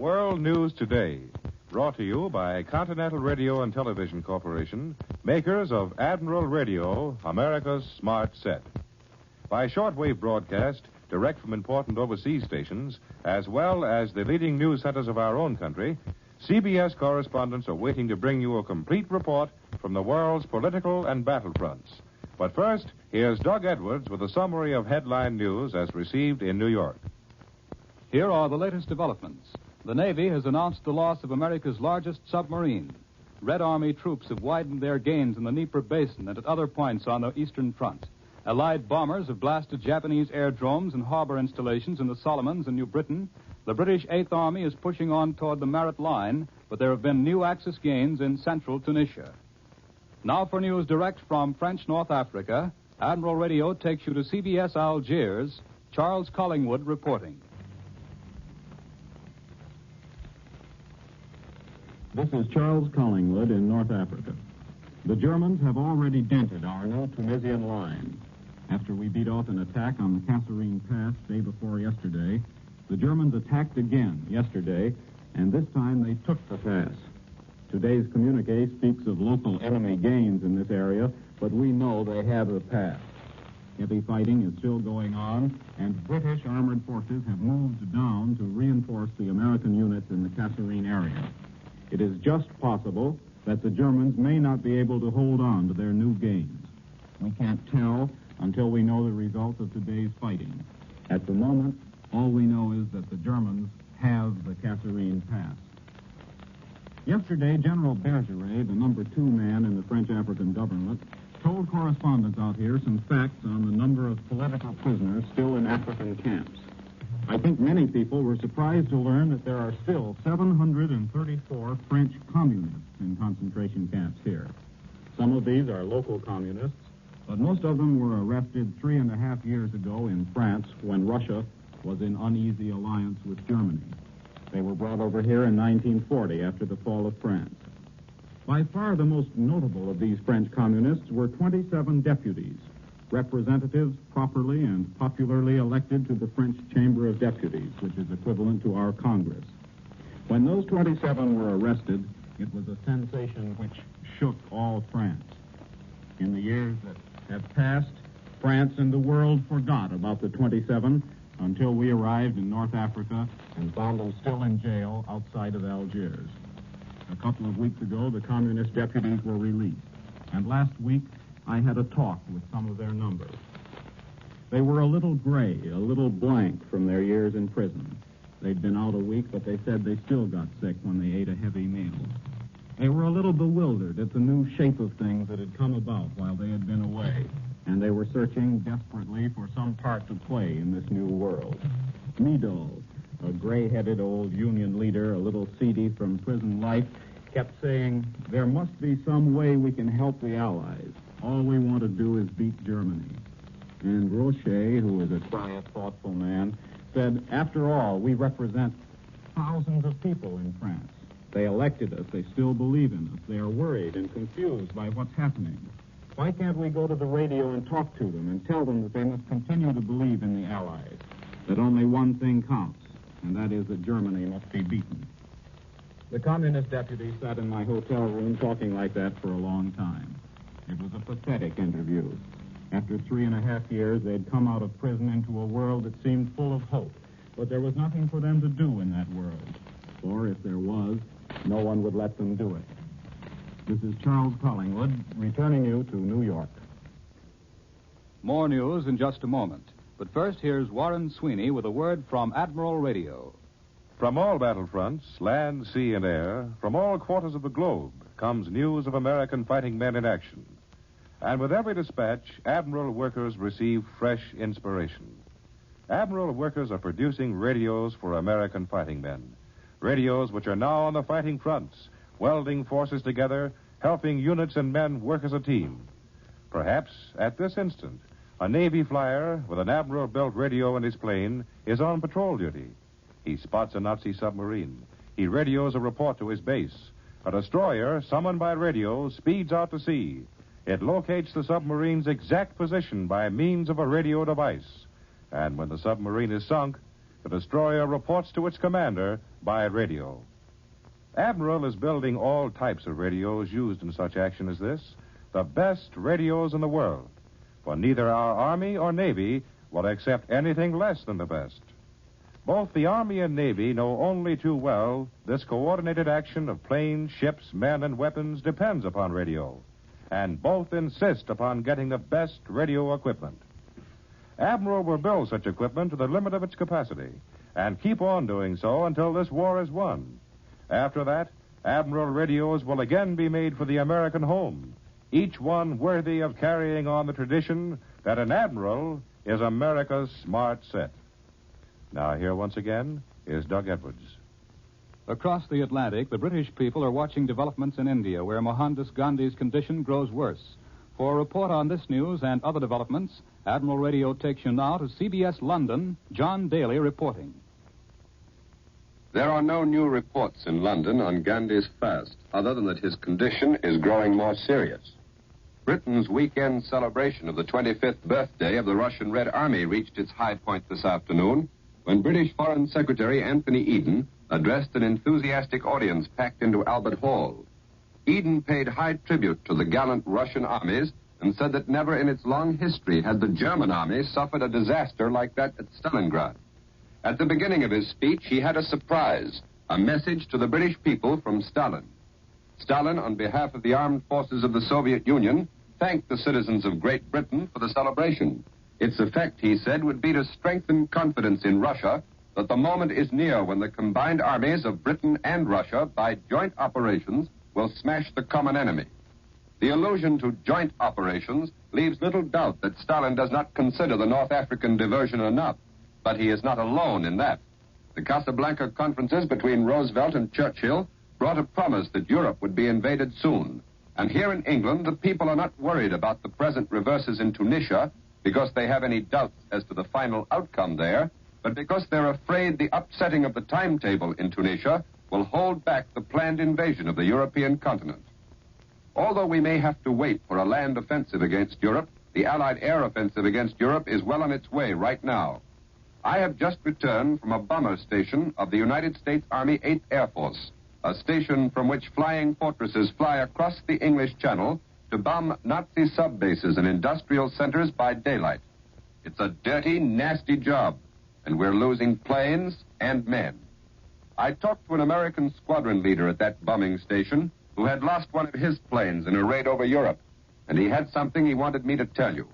World News Today, brought to you by Continental Radio and Television Corporation, makers of Admiral Radio, America's smart set. By shortwave broadcast, direct from important overseas stations, as well as the leading news centers of our own country, CBS correspondents are waiting to bring you a complete report from the world's political and battlefronts. But first, here's Doug Edwards with a summary of headline news as received in New York. Here are the latest developments. The Navy has announced the loss of America's largest submarine. Red Army troops have widened their gains in the Dnieper Basin and at other points on the Eastern Front. Allied bombers have blasted Japanese airdromes and harbor installations in the Solomons and New Britain. The British Eighth Army is pushing on toward the Marat Line, but there have been new Axis gains in central Tunisia. Now for news direct from French North Africa, Admiral Radio takes you to CBS Algiers. Charles Collingwood reporting. This is Charles Collingwood in North Africa. The Germans have already dented our new Tunisian line. After we beat off an attack on the Kasserine Pass day before yesterday, the Germans attacked again yesterday, and this time they took the pass. Today's communique speaks of local enemy gains in this area, but we know they have the pass. Heavy fighting is still going on, and British armored forces have moved down to reinforce the American units in the Kasserine area. It is just possible that the Germans may not be able to hold on to their new gains. We can't tell until we know the results of today's fighting. At the moment, all we know is that the Germans have the Kasserine Pass. Yesterday, General Bergeret, the number 2 man in the French African government, told correspondents out here some facts on the number of political prisoners still in African camps. I think many people were surprised to learn that there are still 734 French communists in concentration camps here. Some of these are local communists, but most of them were arrested 3.5 years ago in France when Russia was in uneasy alliance with Germany. They were brought over here in 1940 after the fall of France. By far the most notable of these French communists were 27 deputies, representatives properly and popularly elected to the French Chamber of Deputies, which is equivalent to our Congress. When those 27 were arrested, it was a sensation which shook all France. In the years that have passed, France and the world forgot about the 27 until we arrived in North Africa and found them still in jail outside of Algiers. A couple of weeks ago, the communist deputies were released, and last week, I had a talk with some of their number. They were a little gray, a little blank from their years in prison. They'd been out a week, but they said they still got sick when they ate a heavy meal. They were a little bewildered at the new shape of things that had come about while they had been away, and they were searching desperately for some part to play in this new world. Mido, a gray-headed old Union leader, a little seedy from prison life, kept saying, there must be some way we can help the Allies. All we want to do is beat Germany. And Rocher, who was a quiet, thoughtful man, said, after all, we represent thousands of people in France. They elected us. They still believe in us. They are worried and confused by what's happening. Why can't we go to the radio and talk to them and tell them that they must continue to believe in the Allies, that only one thing counts, and that is that Germany must be beaten? The communist deputy sat in my hotel room talking like that for a long time. It was a pathetic interview. After 3.5 years, they'd come out of prison into a world that seemed full of hope. But there was nothing for them to do in that world. Or if there was, no one would let them do it. This is Charles Collingwood, returning you to New York. More news in just a moment. But first, here's Warren Sweeney with a word from Admiral Radio. From all battlefronts, land, sea, and air, from all quarters of the globe, comes news of American fighting men in action. And with every dispatch, Admiral workers receive fresh inspiration. Admiral workers are producing radios for American fighting men. Radios which are now on the fighting fronts, welding forces together, helping units and men work as a team. Perhaps, at this instant, a Navy flyer with an Admiral-built radio in his plane is on patrol duty. He spots a Nazi submarine. He radios a report to his base. A destroyer, summoned by radio, speeds out to sea. It locates the submarine's exact position by means of a radio device. And when the submarine is sunk, The destroyer reports to its commander by radio. Admiral is building all types of radios used in such action as this, the best radios in the world, for neither our Army or Navy will accept anything less than the best. Both the Army and Navy know only too well this coordinated action of planes, ships, men, and weapons depends upon radio, and both insist upon getting the best radio equipment. Admiral will build such equipment to the limit of its capacity and keep on doing so until this war is won. After that, Admiral radios will again be made for the American home, each one worthy of carrying on the tradition that an Admiral is America's smart set. Now, here once again is Doug Edwards. Across the Atlantic, the British people are watching developments in India, where Mohandas Gandhi's condition grows worse. For a report on this news and other developments, Admiral Radio takes you now to CBS London, John Daly reporting. There are no new reports in London on Gandhi's fast, other than that his condition is growing more serious. Britain's weekend celebration of the 25th birthday of the Russian Red Army reached its high point this afternoon when British Foreign Secretary Anthony Eden addressed an enthusiastic audience packed into Albert Hall. Eden paid high tribute to the gallant Russian armies and said that never in its long history had the German army suffered a disaster like that at Stalingrad. At the beginning of his speech, he had a surprise, a message to the British people from Stalin. Stalin, on behalf of the armed forces of the Soviet Union, thanked the citizens of Great Britain for the celebration. Its effect, he said, would be to strengthen confidence in Russia that the moment is near when the combined armies of Britain and Russia, by joint operations, will smash the common enemy. The allusion to joint operations leaves little doubt that Stalin does not consider the North African diversion enough, but he is not alone in that. The Casablanca conferences between Roosevelt and Churchill brought a promise that Europe would be invaded soon. And here in England, the people are not worried about the present reverses in Tunisia because they have any doubts as to the final outcome there, but because they're afraid the upsetting of the timetable in Tunisia will hold back the planned invasion of the European continent. Although we may have to wait for a land offensive against Europe, the Allied air offensive against Europe is well on its way right now. I have just returned from a bomber station of the United States Army 8th Air Force, a station from which flying fortresses fly across the English Channel to bomb Nazi sub-bases and industrial centers by daylight. It's a dirty, nasty job, and we're losing planes and men. I talked to an American squadron leader at that bombing station who had lost one of his planes in a raid over Europe, and he had something he wanted me to tell you.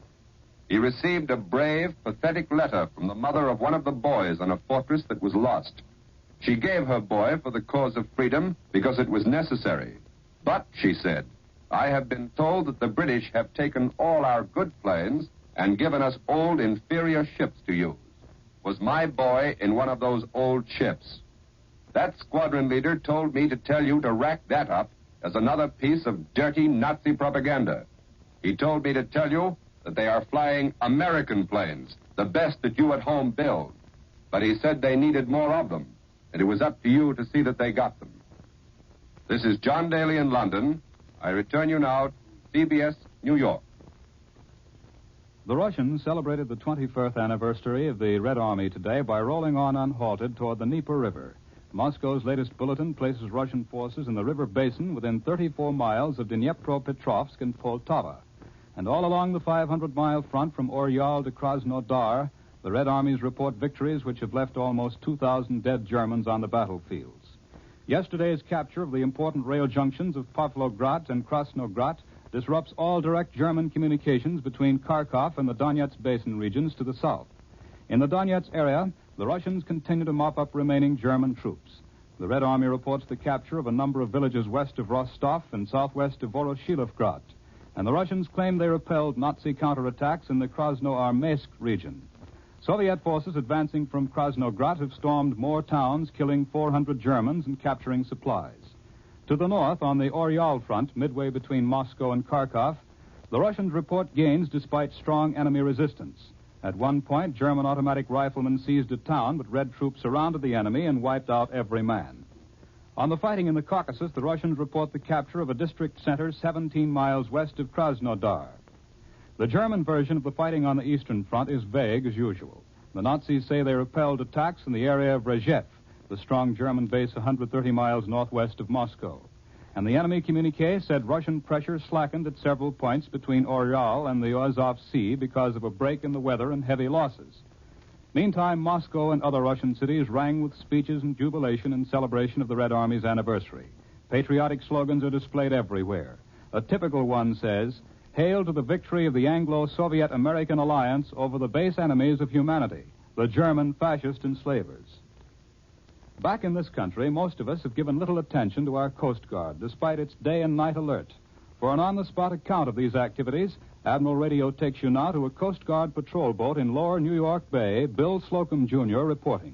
He received a brave, pathetic letter from the mother of one of the boys on a fortress that was lost. She gave her boy for the cause of freedom because it was necessary. But, she said, I have been told that the British have taken all our good planes and given us old, inferior ships to use. Was my boy in one of those old ships? That squadron leader told me to tell you to rack that up as another piece of dirty Nazi propaganda. He told me to tell you that they are flying American planes, the best that you at home build. But he said they needed more of them, and it was up to you to see that they got them. This is John Daly in London. I return you now to CBS, New York. The Russians celebrated the 21st anniversary of the Red Army today by rolling on unhalted toward the Dnieper River. Moscow's latest bulletin places Russian forces in the river basin within 34 miles of Dnipropetrovsk and Poltava. And all along the 500-mile front from Oryol to Krasnodar, the Red Armies report victories which have left almost 2,000 dead Germans on the battlefields. Yesterday's capture of the important rail junctions of Pavlograd and Krasnograd disrupts all direct German communications between Kharkov and the Donetsk Basin regions to the south. In the Donetsk area, the Russians continue to mop up remaining German troops. The Red Army reports the capture of a number of villages west of Rostov and southwest of Voroshilovgrad. And the Russians claim they repelled Nazi counterattacks in the Krasnoarmeysk region. Soviet forces advancing from Krasnograd have stormed more towns, killing 400 Germans and capturing supplies. To the north, on the Oryol front, midway between Moscow and Kharkov, the Russians report gains despite strong enemy resistance. At one point, German automatic riflemen seized a town, but Red troops surrounded the enemy and wiped out every man. On the fighting in the Caucasus, the Russians report the capture of a district center 17 miles west of Krasnodar. The German version of the fighting on the Eastern Front is vague as usual. The Nazis say they repelled attacks in the area of Rzhev, the strong German base 130 miles northwest of Moscow. And the enemy communique said Russian pressure slackened at several points between Oryol and the Azov Sea because of a break in the weather and heavy losses. Meantime, Moscow and other Russian cities rang with speeches and jubilation in celebration of the Red Army's anniversary. Patriotic slogans are displayed everywhere. A typical one says, "Hail to the victory of the Anglo-Soviet-American alliance over the base enemies of humanity, the German fascist enslavers." Back in this country, most of us have given little attention to our Coast Guard, despite its day and night alert. For an on-the-spot account of these activities, Admiral Radio takes you now to a Coast Guard patrol boat in Lower New York Bay. Bill Slocum, Jr., reporting.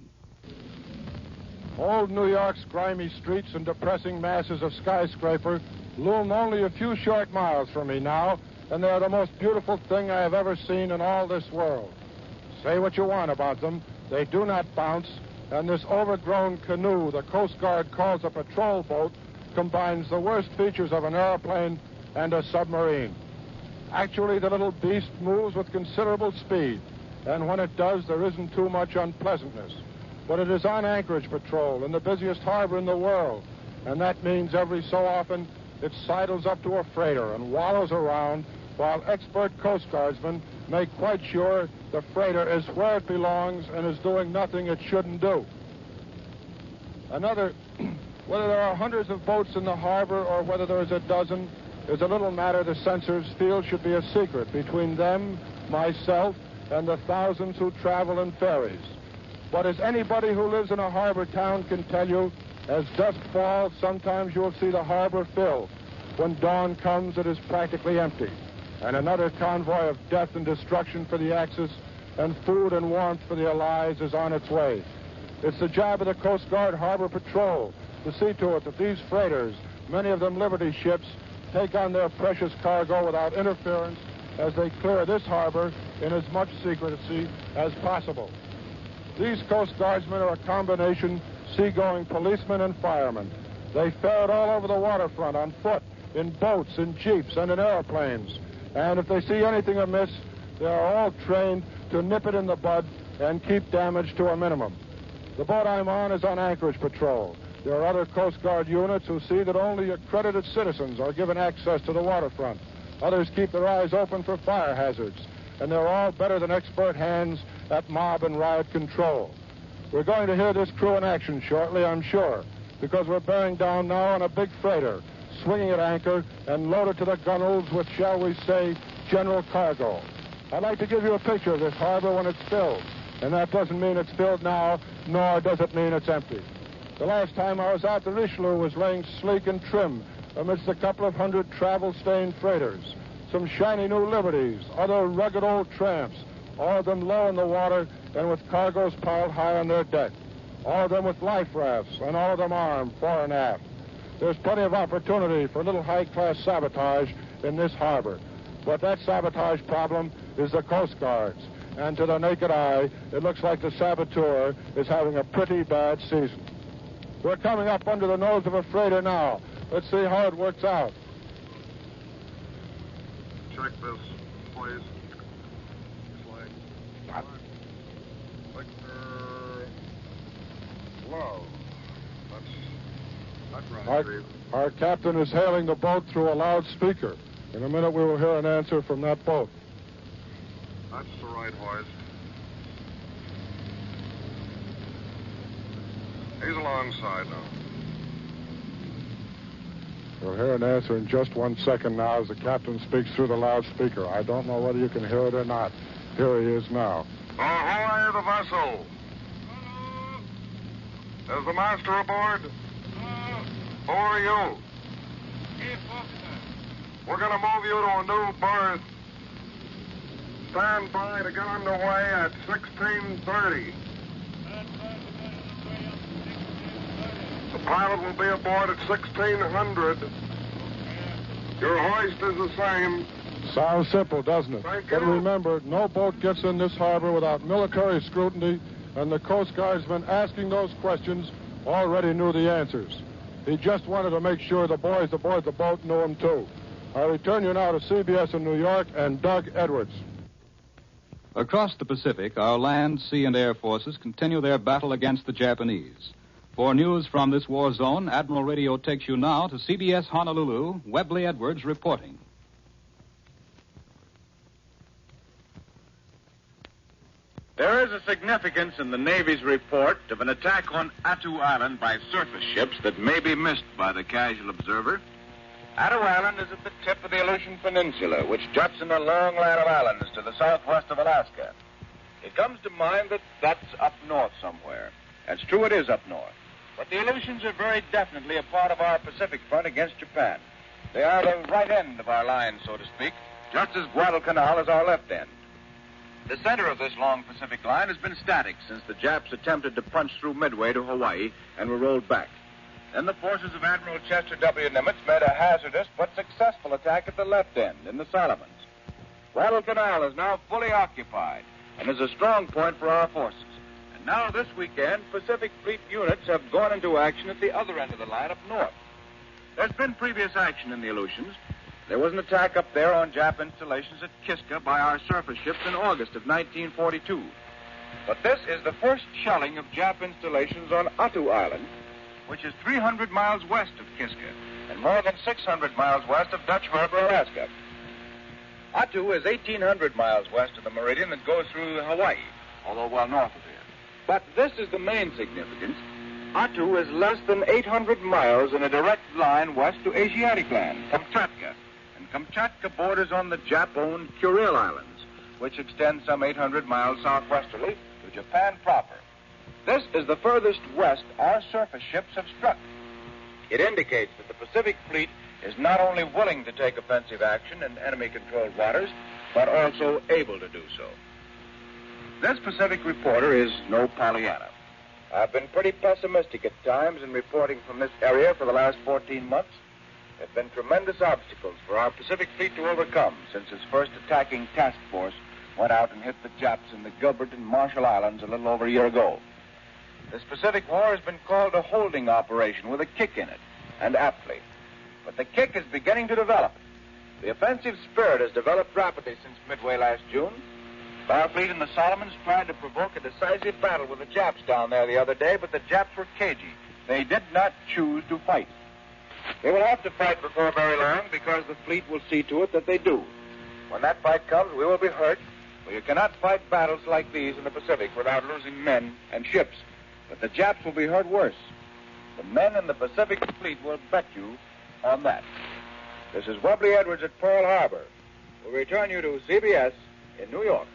Old New York's grimy streets and depressing masses of skyscraper loom only a few short miles from me now, and they are the most beautiful thing I have ever seen in all this world. Say what you want about them, they do not bounce, and this overgrown canoe the Coast Guard calls a patrol boat combines the worst features of an airplane and a submarine. Actually, the little beast moves with considerable speed, and when it does, there isn't too much unpleasantness. But it is on anchorage patrol in the busiest harbor in the world, and that means every so often it sidles up to a freighter and wallows around while expert Coast Guardsmen make quite sure the freighter is where it belongs and is doing nothing it shouldn't do. Whether there are hundreds of boats in the harbor or whether there is a dozen is a little matter the censors feel should be a secret between them, myself, and the thousands who travel in ferries. But as anybody who lives in a harbor town can tell you, as dusk falls, sometimes you'll see the harbor fill. When dawn comes, it is practically empty. And another convoy of death and destruction for the Axis and food and warmth for the Allies is on its way. It's the job of the Coast Guard Harbor Patrol to see to it that these freighters, many of them Liberty ships, take on their precious cargo without interference as they clear this harbor in as much secrecy as possible. These Coast Guardsmen are a combination seagoing policemen and firemen. They ferret all over the waterfront on foot, in boats, in jeeps, and in airplanes. And if they see anything amiss, they are all trained to nip it in the bud and keep damage to a minimum. The boat I'm on is on anchorage patrol. There are other Coast Guard units who see that only accredited citizens are given access to the waterfront. Others keep their eyes open for fire hazards. And they're all better than expert hands at mob and riot control. We're going to hear this crew in action shortly, I'm sure, because we're bearing down now on a big freighter, swinging at anchor and loaded to the gunwales with, shall we say, general cargo. I'd like to give you a picture of this harbor when it's filled. And that doesn't mean it's filled now, nor does it mean it's empty. The last time I was out, the Richelieu was laying sleek and trim amidst a couple of hundred travel-stained freighters. Some shiny new Liberties, other rugged old tramps, all of them low in the water and with cargoes piled high on their deck. All of them with life rafts, and all of them armed fore and aft. There's plenty of opportunity for little high-class sabotage in this harbor. But that sabotage problem is the Coast Guard's. And to the naked eye, it looks like the saboteur is having a pretty bad season. We're coming up under the nose of a freighter now. Let's see how it works out. Check this, please. Low. That's right, Steve. Our captain is hailing the boat through a loudspeaker. In a minute, we will hear an answer from that boat. That's the right voice. He's alongside now. We'll hear an answer in just 1 second now as the captain speaks through the loudspeaker. I don't know whether you can hear it or not. Here he is now. Ahoy, the vessel. Is the master aboard? Who are you? We're going to move you to a new berth. Stand by to get underway at 16:30. The pilot will be aboard at 1600. Your hoist is the same. Sounds simple, doesn't it? Thank But you. remember, no boat gets in this harbor without military scrutiny, and the Coast Guardsman asking those questions already knew the answers. He just wanted to make sure the boys aboard the boat knew them, too. I return you now to CBS in New York and Doug Edwards. Across the Pacific, our land, sea, and air forces continue their battle against the Japanese. For news from this war zone, Admiral Radio takes you now to CBS Honolulu, Webley Edwards reporting. There is a significance in the Navy's report of an attack on Attu Island by surface ships that may be missed by the casual observer. Attu Island is at the tip of the Aleutian Peninsula, which juts in a long line of islands to the southwest of Alaska. It comes to mind that that's up north somewhere. That's true, it is up north. But the Aleutians are very definitely a part of our Pacific front against Japan. They are the right end of our line, so to speak, just as Guadalcanal is our left end. The center of this long Pacific line has been static since the Japs attempted to punch through Midway to Hawaii and were rolled back. Then the forces of Admiral Chester W. Nimitz made a hazardous but successful attack at the left end in the Solomons. Guadalcanal is now fully occupied and is a strong point for our forces. And now this weekend, Pacific Fleet units have gone into action at the other end of the line up north. There's been previous action in the Aleutians. There was an attack up there on Jap installations at Kiska by our surface ships in August of 1942. But this is the first shelling of Jap installations on Attu Island, which is 300 miles west of Kiska and more than 600 miles west of Dutch Harbor, Alaska. Attu is 1,800 miles west of the meridian that goes through Hawaii, although well north of here. But this is the main significance. Attu is less than 800 miles in a direct line west to Asiatic land, Kamchatka. And Kamchatka borders on the Jap-owned Kuril Islands, which extend some 800 miles southwesterly to Japan proper. This is the furthest west our surface ships have struck. It indicates that the Pacific Fleet is not only willing to take offensive action in enemy-controlled waters, but also able to do so. This Pacific reporter is no Pollyanna. I've been pretty pessimistic at times in reporting from this area for the last 14 months. There have been tremendous obstacles for our Pacific Fleet to overcome since its first attacking task force went out and hit the Japs in the Gilbert and Marshall Islands a little over a year ago. This Pacific War has been called a holding operation with a kick in it, and aptly. But the kick is beginning to develop. The offensive spirit has developed rapidly since Midway last June. Our fleet in the Solomons tried to provoke a decisive battle with the Japs down there the other day, but the Japs were cagey. They did not choose to fight. They will have to fight before very long because the fleet will see to it that they do. When that fight comes, we will be hurt, for you cannot fight battles like these in the Pacific without losing men and ships. But the Japs will be hurt worse. The men in the Pacific Fleet will bet you on that. This is Webley Edwards at Pearl Harbor. We'll return you to CBS in New York.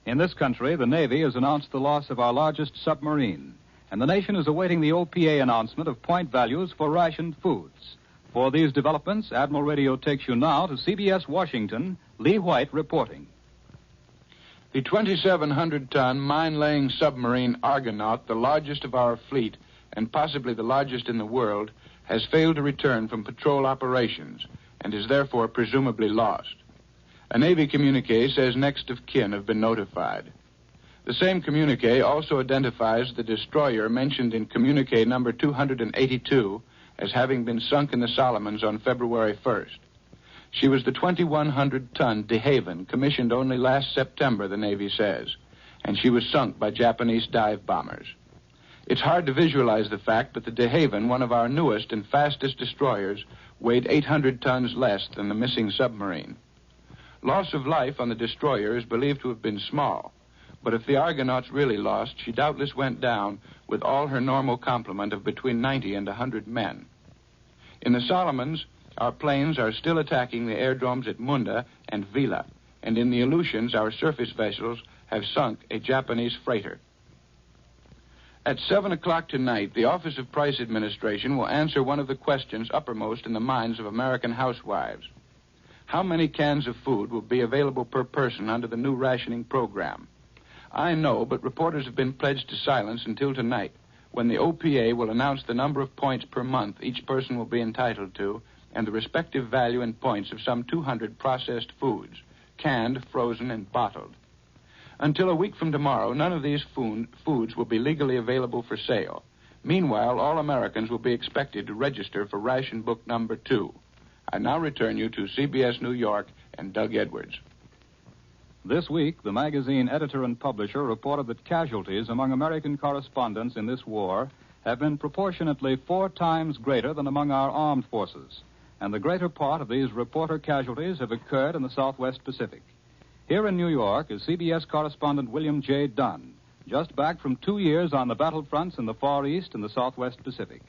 In this country, the Navy has announced the loss of our largest submarine, and the nation is awaiting the OPA announcement of point values for rationed foods. For these developments, Admiral Radio takes you now to CBS Washington, Lee White reporting. The 2,700-ton mine-laying submarine Argonaut, the largest of our fleet and possibly the largest in the world, has failed to return from patrol operations and is therefore presumably lost. A Navy communique says next of kin have been notified. The same communique also identifies the destroyer mentioned in communique number 282 as having been sunk in the Solomons on February 1st. She was the 2,100-ton De Haven, commissioned only last September, the Navy says, and she was sunk by Japanese dive bombers. It's hard to visualize the fact, but the De Haven, one of our newest and fastest destroyers, weighed 800 tons less than the missing submarine. Loss of life on the destroyer is believed to have been small, but if the Argonaut's really lost, she doubtless went down with all her normal complement of between 90 and 100 men. In the Solomons, our planes are still attacking the airdromes at Munda and Vila, and in the Aleutians, our surface vessels have sunk a Japanese freighter. At 7 o'clock tonight, the Office of Price Administration will answer one of the questions uppermost in the minds of American housewives. How many cans of food will be available per person under the new rationing program? I know, but reporters have been pledged to silence until tonight, when the OPA will announce the number of points per month each person will be entitled to and the respective value in points of some 200 processed foods, canned, frozen, and bottled. Until a week from tomorrow, none of these foods will be legally available for sale. Meanwhile, all Americans will be expected to register for ration book number 2. I now return you to CBS New York and Doug Edwards. This week, the magazine editor and publisher reported that casualties among American correspondents in this war have been proportionately 4 times greater than among our armed forces, and the greater part of these reporter casualties have occurred in the Southwest Pacific. Here in New York is CBS correspondent William J. Dunn, just back from 2 years on the battlefronts in the Far East and the Southwest Pacific.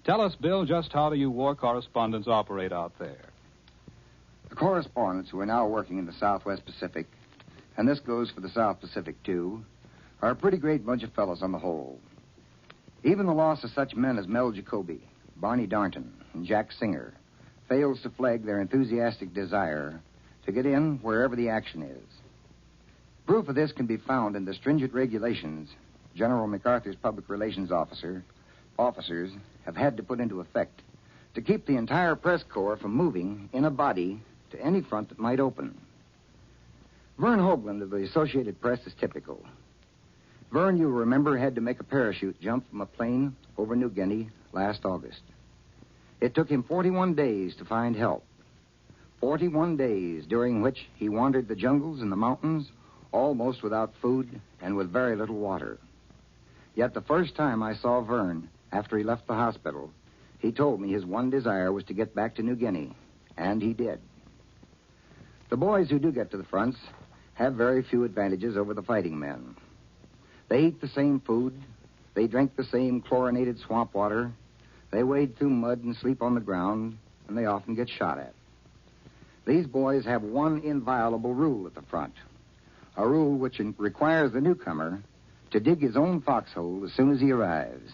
Tell us, Bill, just how do you war correspondents operate out there? The correspondents who are now working in the Southwest Pacific, and this goes for the South Pacific, too, are a pretty great bunch of fellows on the whole. Even the loss of such men as Mel Jacoby, Barney Darnton, and Jack Singer fails to flag their enthusiastic desire to get in wherever the action is. Proof of this can be found in the stringent regulations General MacArthur's public relations officers have had to put into effect to keep the entire press corps from moving in a body to any front that might open. Vern Hoagland of the Associated Press is typical. Vern, you'll remember, had to make a parachute jump from a plane over New Guinea last August. It took him 41 days to find help. 41 days during which he wandered the jungles and the mountains almost without food and with very little water. Yet the first time I saw Vern after he left the hospital, he told me his one desire was to get back to New Guinea, and he did. The boys who do get to the fronts have very few advantages over the fighting men. They eat the same food. They drink the same chlorinated swamp water. They wade through mud and sleep on the ground, and they often get shot at. These boys have one inviolable rule at the front, a rule which requires the newcomer to dig his own foxhole as soon as he arrives.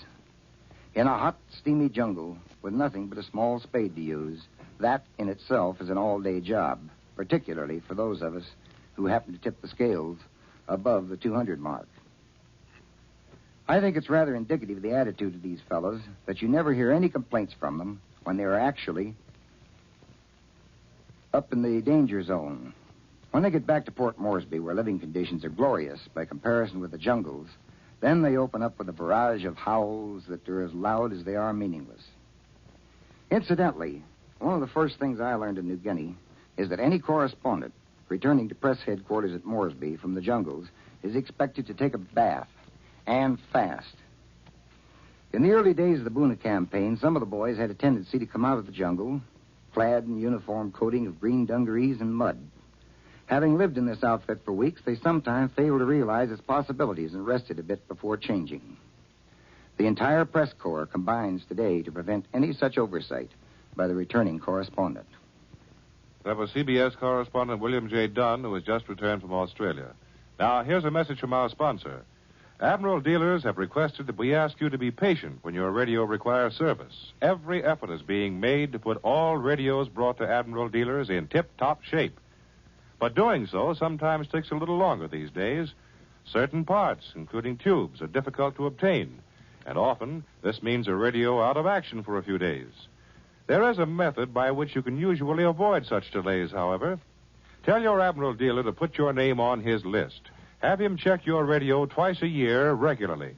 In a hot, steamy jungle with nothing but a small spade to use, that in itself is an all-day job, particularly for those of us who happen to tip the scales above the 200 mark. I think it's rather indicative of the attitude of these fellows that you never hear any complaints from them when they are actually up in the danger zone. When they get back to Port Moresby, where living conditions are glorious by comparison with the jungles, then they open up with a barrage of howls that are as loud as they are meaningless. Incidentally, one of the first things I learned in New Guinea is that any correspondent returning to press headquarters at Moresby from the jungles is expected to take a bath, and fast. In the early days of the Boona campaign, some of the boys had a tendency to come out of the jungle clad in uniform coating of green dungarees and mud. Having lived in this outfit for weeks, they sometimes failed to realize its possibilities and rested a bit before changing. The entire press corps combines today to prevent any such oversight by the returning correspondent. That was CBS correspondent William J. Dunn, who has just returned from Australia. Now, here's a message from our sponsor. Admiral dealers have requested that we ask you to be patient when your radio requires service. Every effort is being made to put all radios brought to Admiral dealers in tip-top shape. But doing so sometimes takes a little longer these days. Certain parts, including tubes, are difficult to obtain, and often this means a radio out of action for a few days. There is a method by which you can usually avoid such delays, however. Tell your Admiral dealer to put your name on his list. Have him check your radio twice a year regularly.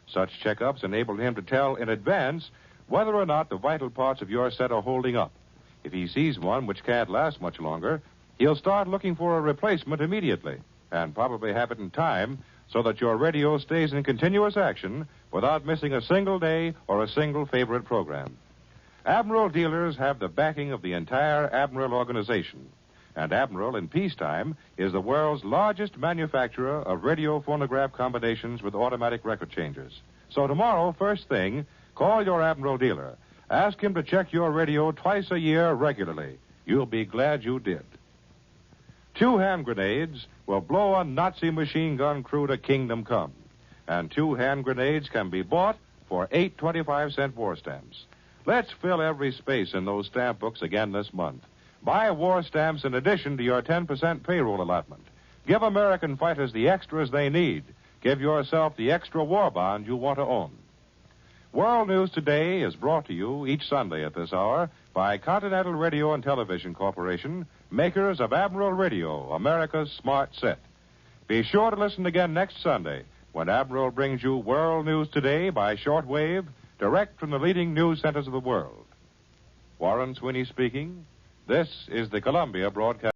Such checkups enable him to tell in advance whether or not the vital parts of your set are holding up. If he sees one which can't last much longer, he'll start looking for a replacement immediately, and probably have it in time so that your radio stays in continuous action without missing a single day or a single favorite program. Admiral dealers have the backing of the entire Admiral organization. And Admiral, in peacetime, is the world's largest manufacturer of radio phonograph combinations with automatic record changers. So tomorrow, first thing, call your Admiral dealer. Ask him to check your radio twice a year regularly. You'll be glad you did. 2 hand grenades will blow a Nazi machine gun crew to kingdom come. And 2 hand grenades can be bought for 8 25-cent war stamps. Let's fill every space in those stamp books again this month. Buy war stamps in addition to your 10% payroll allotment. Give American fighters the extras they need. Give yourself the extra war bond you want to own. World News Today is brought to you each Sunday at this hour by Continental Radio and Television Corporation, makers of Admiral Radio, America's smart set. Be sure to listen again next Sunday when Admiral brings you World News Today by shortwave direct from the leading news centers of the world. Warren Sweeney speaking. This is the Columbia Broadcast.